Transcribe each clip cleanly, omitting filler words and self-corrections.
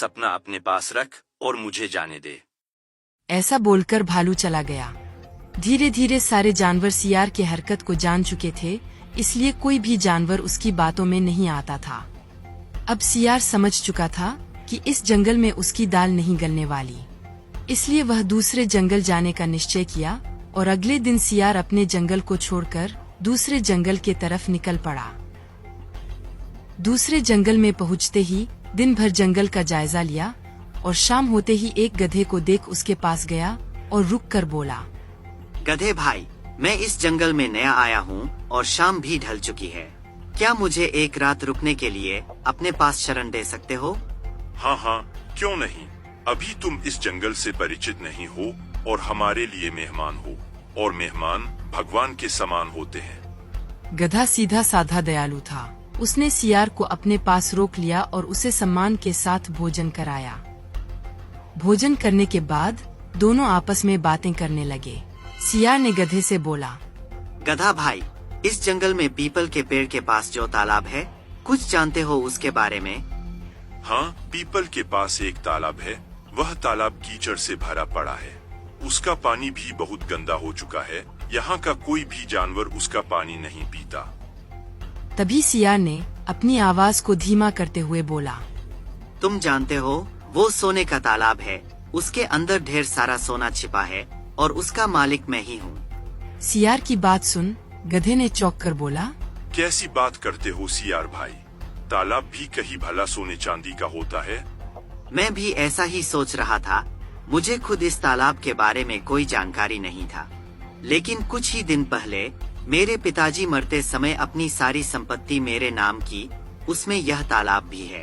सपना अपने पास रख और मुझे जाने दे। ऐसा बोलकर भालू चला गया। धीरे धीरे सारे जानवर सियार के हरकत को जान चुके थे, इसलिए कोई भी जानवर उसकी बातों में नहीं आता था। अब सियार समझ चुका था कि इस जंगल में उसकी दाल नहीं गलने वाली, इसलिए वह दूसरे जंगल जाने का निश्चय किया और अगले दिन सियार अपने जंगल को छोड़कर दूसरे जंगल के तरफ निकल पड़ा। दूसरे जंगल में पहुंचते ही दिन भर जंगल का जायजा लिया और शाम होते ही एक गधे को देख उसके पास गया और रुक कर बोला, गधे भाई, मैं इस जंगल में नया आया हूँ और शाम भी ढल चुकी है। क्या मुझे एक रात रुकने के लिए अपने पास शरण दे सकते हो? हाँ हाँ, क्यों नहीं। अभी तुम इस जंगल से परिचित नहीं हो और हमारे लिए मेहमान हो, और मेहमान भगवान के समान होते हैं। गधा सीधा साधा दयालु था। उसने सियार को अपने पास रोक लिया और उसे सम्मान के साथ भोजन कराया। भोजन करने के बाद दोनों आपस में बातें करने लगे। सियार ने गधे से बोला, गधा भाई, इस जंगल में पीपल के पेड़ के पास जो तालाब है, कुछ जानते हो उसके बारे में? हाँ, पीपल के पास एक तालाब है। वह तालाब कीचड़ से भरा पड़ा है। उसका पानी भी बहुत गंदा हो चुका है। यहाँ का कोई भी जानवर उसका पानी नहीं पीता। तभी सियार ने अपनी आवाज को धीमा करते हुए बोला, तुम जानते हो, वो सोने का तालाब है। उसके अंदर ढेर सारा सोना छिपा है और उसका मालिक मैं ही हूँ। सियार की बात सुन गधे ने चौंक कर बोला, कैसी बात करते हो सियार भाई? तालाब भी कहीं भला सोने चांदी का होता है? मैं भी ऐसा ही सोच रहा था। मुझे खुद इस तालाब के बारे में कोई जानकारी नहीं था, लेकिन कुछ ही दिन पहले मेरे पिताजी मरते समय अपनी सारी संपत्ति मेरे नाम की, उसमें यह तालाब भी है।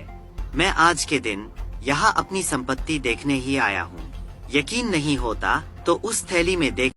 मैं आज के दिन यहाँ अपनी संपत्ति देखने ही आया हूँ। यकीन नहीं होता तो उस थैली में देख